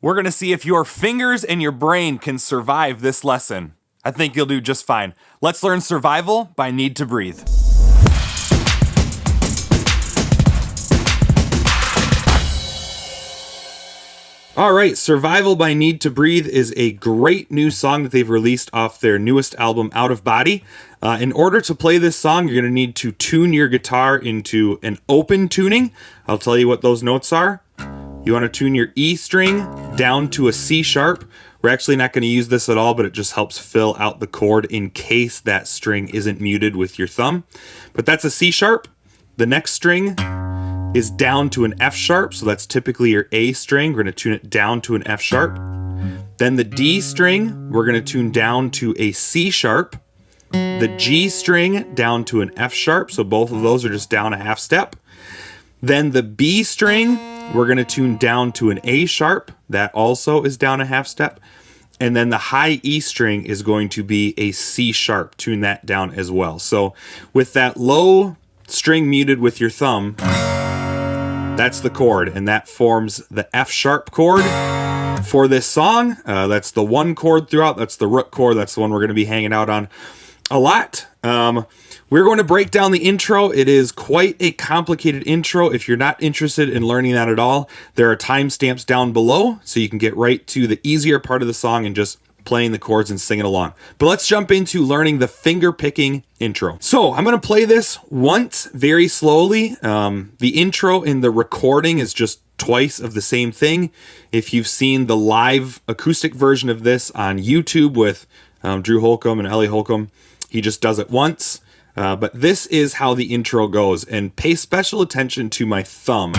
We're going to see if your fingers and your brain can survive this lesson. I think you'll do just fine. Let's learn Survival by Needtobreathe. All right, Survival by Needtobreathe is a great new song that they've released off their newest album, Out of Body. In order to play this song, you're going to need to tune your guitar into an open tuning. I'll tell you what those notes are. You want to tune your E string down to a C sharp. We're actually not going to use this at all, but it just helps fill out the chord in case that string isn't muted with your thumb. But that's a C sharp. The next string is down to an F sharp, so that's typically your A string. We're going to tune it down to an F sharp. Then the D string, we're going to tune down to a C sharp. The G string down to an F sharp, so both of those are just down a half step. Then the B string, we're going to tune down to an A sharp. That also is down a half step. And then the high E string is going to be a C sharp. Tune that down as well. So with that low string muted with your thumb, that's the chord, and that forms the F sharp chord for this song. That's the one chord throughout. That's the root chord. That's the one we're going to be hanging out on a lot. We're going to break down the intro. It is quite a complicated intro. If you're not interested in learning that at all, there are timestamps down below, so you can get right to the easier part of the song and just playing the chords and singing along. But let's jump into learning the finger picking intro. So I'm going to play this once very slowly. The intro in the recording is just twice of the same thing. If you've seen the live acoustic version of this on YouTube with Drew Holcomb and Ellie Holcomb, he just does it once. But this is how the intro goes, and pay special attention to my thumb.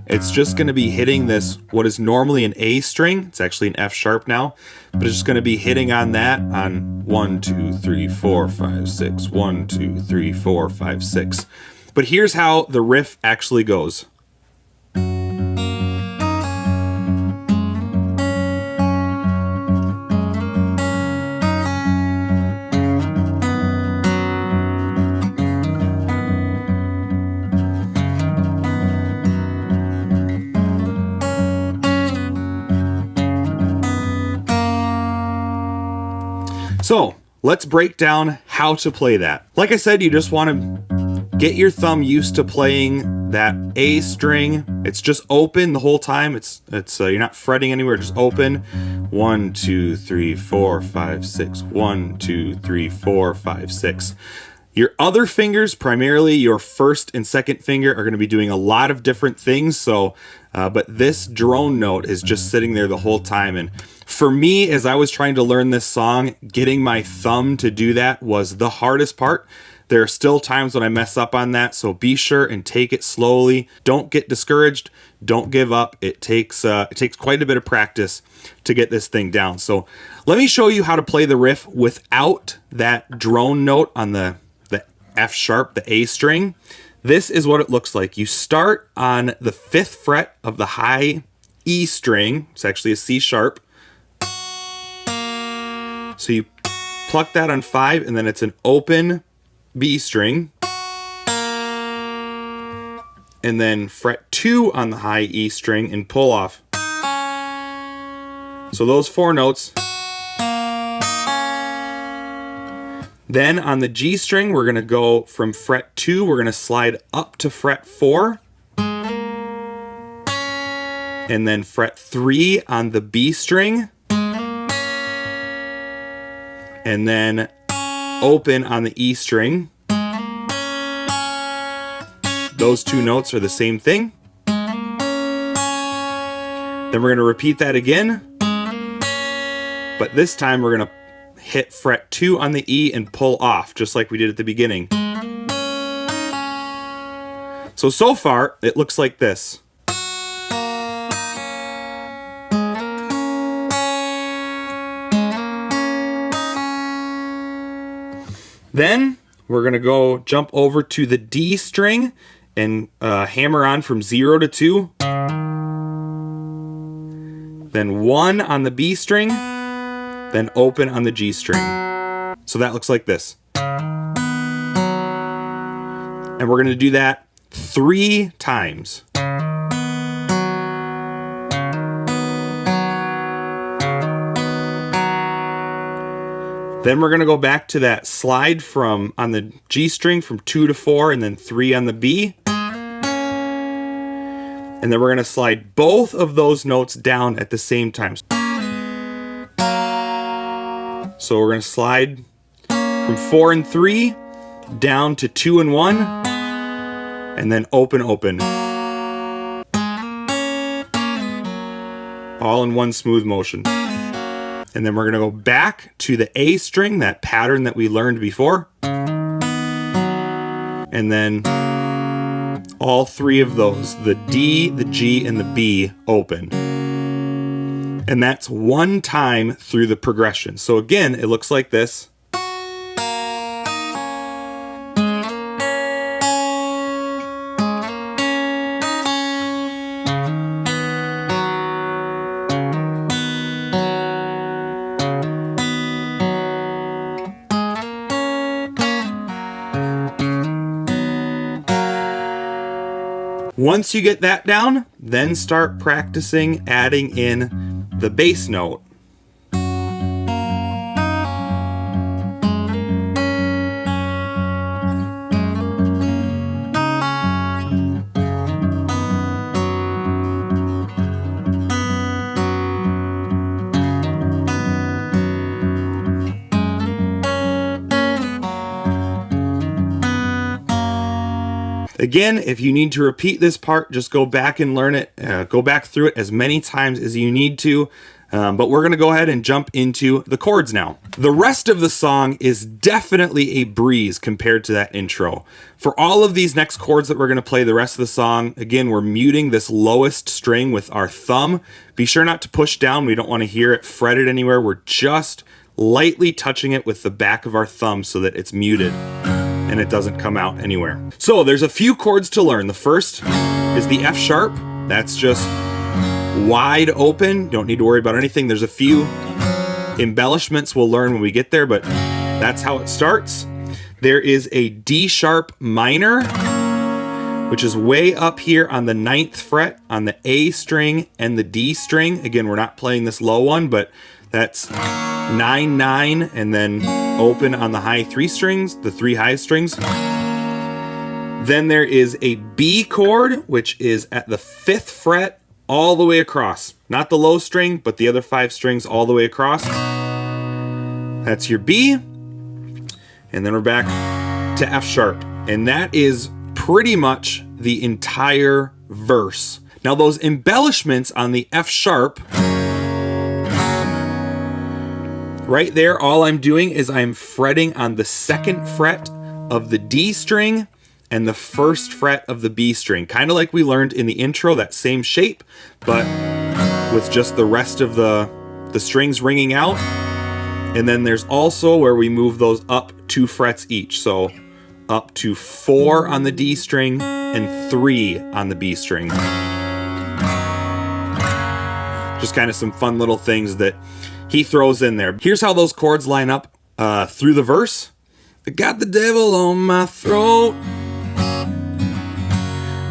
It's just going to be hitting this, what is normally an A string. It's actually an F sharp now, but it's just going to be hitting on that on 1, 2, 3, 4, 5, 6, 1, 2, 3, 4, 5, 6. But here's how the riff actually goes. So let's break down how to play that. Like I said, you just want to get your thumb used to playing that A string. It's just open the whole time. It's you're not fretting anywhere, just open. 1, 2, 3, 4, 5, 6. 1, 2, 3, 4, 5, 6. Your other fingers, primarily your first and second finger, are going to be doing a lot of different things. So, but this drone note is just sitting there the whole time. And for me, as I was trying to learn this song, getting my thumb to do that was the hardest part. There are still times when I mess up on that, so be sure and take it slowly. Don't get discouraged. Don't give up. It takes quite a bit of practice to get this thing down. So let me show you how to play the riff without that drone note on the F sharp, the A string. This is what it looks like. You start on the 5th fret of the high E string. It's actually a C sharp. So you pluck that on 5, and then it's an open B string. And then fret 2 on the high E string and pull off. So those 4 notes. Then on the G string, we're going to go from fret 2, we're going to slide up to fret 4. And then fret 3 on the B string. And then open on the E string. Those 2 notes are the same thing. Then we're going to repeat that again. But this time we're going to hit fret 2 on the E and pull off, just like we did at the beginning. So far, it looks like this. Then we're going to go jump over to the D string and hammer on from 0 to 2. Then 1 on the B string. Then open on the G string. So that looks like this. And we're going to do that 3 times. Then we're going to go back to that slide from on the G string from 2 to 4 and then 3 on the B. And then we're going to slide both of those notes down at the same time. So we're going to slide from 4 and 3 down to 2 and 1 and then open, open. All in one smooth motion. And then we're going to go back to the A string, that pattern that we learned before. And then all three of those, the D, the G, and the B, open. And that's one time through the progression. So again, it looks like this. Once you get that down, then start practicing adding in the bass note. Again, if you need to repeat this part, just go back and learn it. Go back through it as many times as you need to. But we're going to go ahead and jump into the chords now. The rest of the song is definitely a breeze compared to that intro. For all of these next chords that we're going to play the rest of the song, again, we're muting this lowest string with our thumb. Be sure not to push down. We don't want to hear it fretted anywhere. We're just lightly touching it with the back of our thumb so that it's muted and it doesn't come out anywhere. So there's a few chords to learn. The first is the F sharp. That's just wide open. Don't need to worry about anything. There's a few embellishments we'll learn when we get there, but that's how it starts. There is a D sharp minor, which is way up here on the 9th fret on the A string and the D string. Again, we're not playing this low one, but that's 9, 9, and then open on the high 3 strings, the 3 high strings. Then there is a B chord, which is at the 5th fret all the way across. Not the low string, but the other 5 strings all the way across. That's your B. And then we're back to F sharp. And that is pretty much the entire verse. Now those embellishments on the F sharp, right there, all I'm doing is I'm fretting on the 2nd fret of the D string and the 1st fret of the B string. Kind of like we learned in the intro, that same shape, but with just the rest of the strings ringing out. And then there's also where we move those up 2 frets each. So up to 4 on the D string and 3 on the B string. Just kind of some fun little things that he throws in there. Here's how those chords line up through the verse. I got the devil on my throat.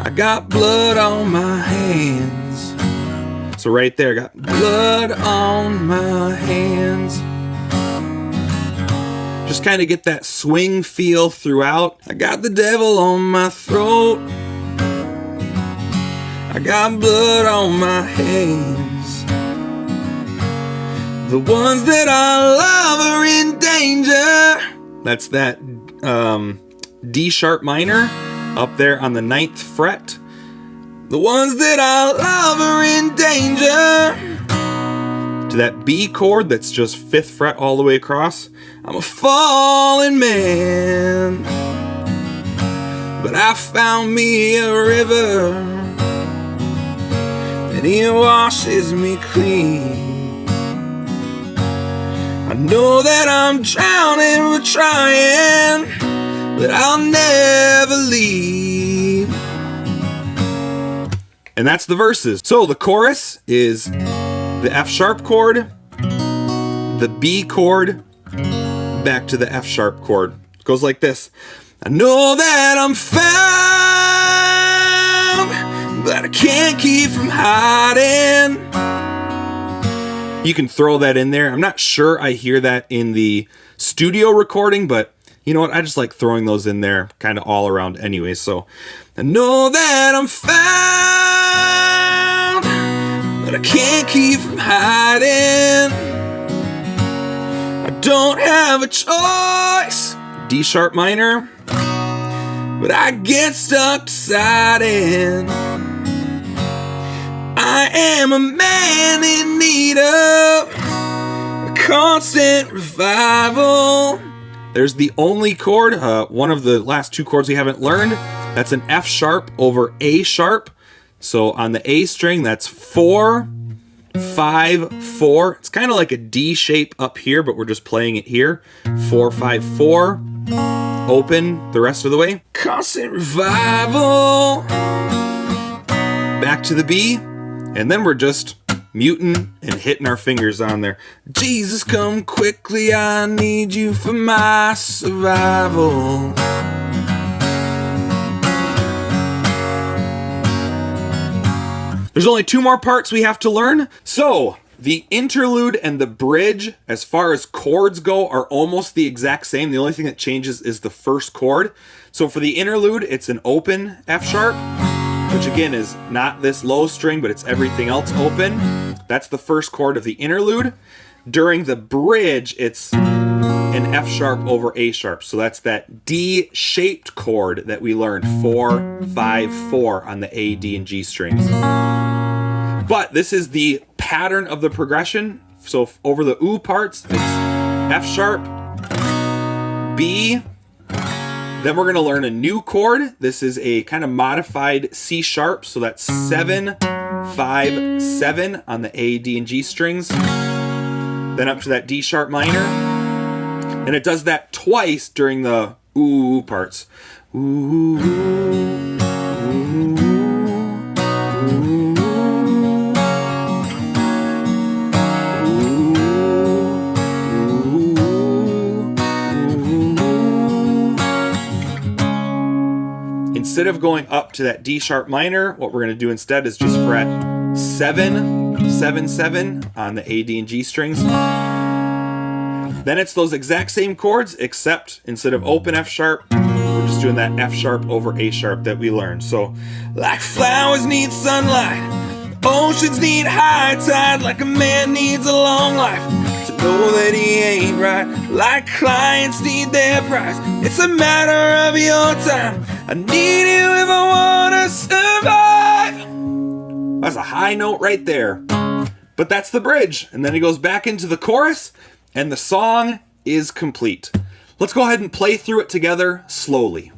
I got blood on my hands. So right there, I got blood on my hands. Just kind of get that swing feel throughout. I got the devil on my throat. I got blood on my hands. The ones that I love are in danger. That's that D sharp minor up there on the 9th fret. The ones that I love are in danger. To that B chord that's just 5th fret all the way across. I'm a fallen man, but I found me a river, and it washes me clean. I know that I'm drowning, but trying, but I'll never leave. And that's the verses. So the chorus is the F sharp chord, the B chord, back to the F sharp chord. It goes like this. I know that I'm found, but I can't keep from hiding. You can throw that in there. I'm not sure I hear that in the studio recording, but you know what? I just like throwing those in there kind of all around anyway. So I know that I'm found, but I can't keep from hiding. I don't have a choice. D sharp minor, but I get stuck deciding. I am a man in need of a constant revival. There's the only chord, one of the last two chords we haven't learned. That's an F sharp over A sharp. So on the A string, that's 4, 5, 4. It's kind of like a D shape up here, but we're just playing it here. 4, 5, 4. Open the rest of the way. Constant revival. Back to the B. And then we're just muting and hitting our fingers on there. Jesus, come quickly, I need you for my survival. There's only 2 more parts we have to learn. So the interlude and the bridge, as far as chords go, are almost the exact same. The only thing that changes is the first chord. So for the interlude, it's an open F sharp, which again is not this low string, but it's everything else open. That's the first chord of the interlude. During the bridge, it's an F sharp over A sharp. So that's that D-shaped chord that we learned, 4, 5, 4 on the A, D, and G strings. But this is the pattern of the progression. So over the OO parts, it's F sharp, B. Then we're going to learn a new chord. This is a kind of modified C sharp. So that's 7, 5, 7 on the A, D, and G strings. Then up to that D sharp minor. And it does that twice during the ooh parts. Ooh, ooh, ooh, ooh. Instead of going up to that D sharp minor, what we're going to do instead is just fret 7, 7, 7 on the A, D, and G strings. Then it's those exact same chords, except instead of open F sharp, we're just doing that F sharp over A sharp that we learned. So, like flowers need sunlight, oceans need high tide, like a man needs a long life to know that he ain't right. Like clients need their price, it's a matter of your time. I need you if I want to survive. That's a high note right there. But that's the bridge. And then it goes back into the chorus, and the song is complete. Let's go ahead and play through it together slowly.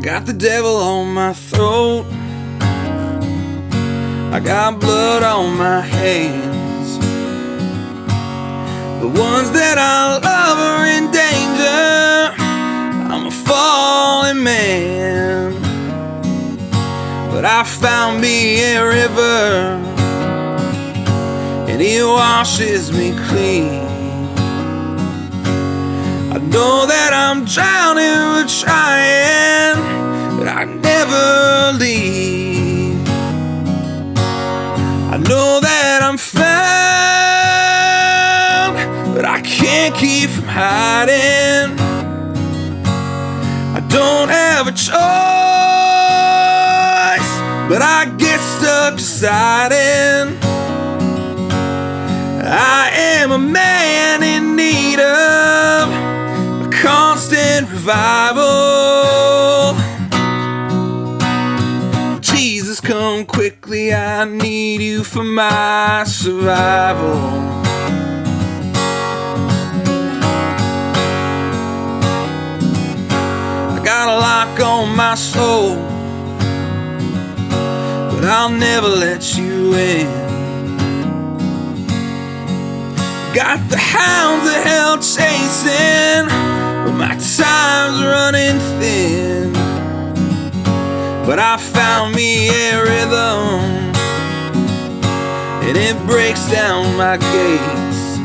Got the devil on my throat, I got blood on my hands. The ones that I love are in danger, I'm a fallen man. But I found me a river, and it washes me clean. I know that I'm drowning, but trying, but I never leave. I know that I'm found, but I can't keep from hiding. I don't have a choice, but I get stuck deciding. I am a man in need of constant revival. Jesus, come quickly, I need you for my survival. knock on my soul, but I'll never let you in. Got the hounds of hell chasing, but my time's running thin. But I found me a rhythm, and it breaks down my gates.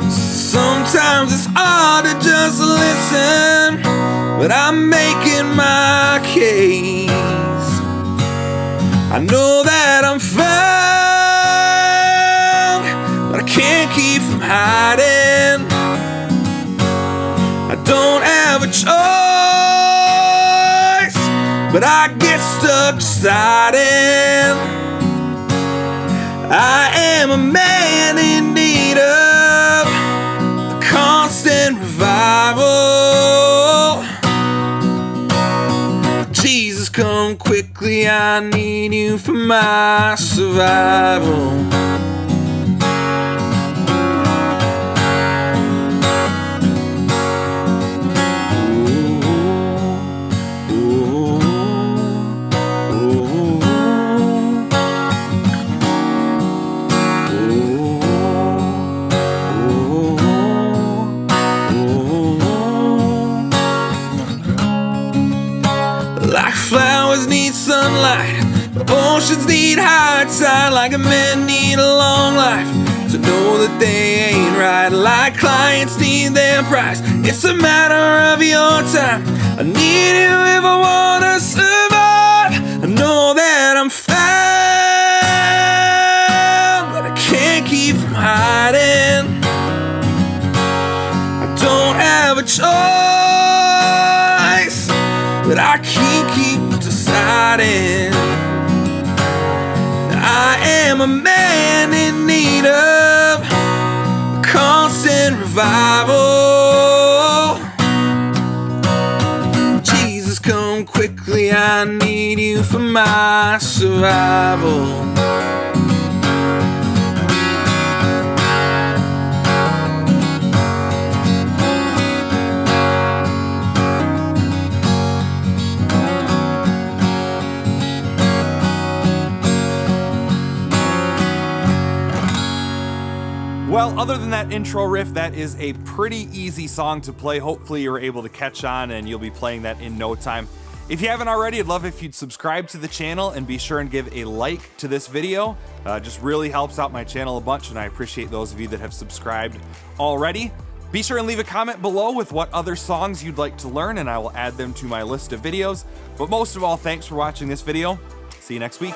Sometimes it's hard to just listen, but I'm making my case. I know that I'm found, but I can't keep from hiding. I don't have a choice, but I get stuck deciding. I am a man in need of a constant revival. Jesus, come quickly, I need you for my survival. Like flowers need sunlight, oceans need high tide, like men need a long life to know that they ain't right. Like clients need their price, it's a matter of your time. I need you if I wanna survive. I know that I'm found, but I can't keep from hiding. I don't have a choice, but I can't keep deciding. I am a man in need of a constant revival. Jesus, come quickly, I need you for my survival. Well, other than that intro riff, that is a pretty easy song to play. Hopefully you were able to catch on and you'll be playing that in no time. If you haven't already, I'd love if you'd subscribe to the channel and be sure and give a like to this video. Just really helps out my channel a bunch, and I appreciate those of you that have subscribed already. Be sure and leave a comment below with what other songs you'd like to learn, and I will add them to my list of videos. But most of all, thanks for watching this video. See you next week.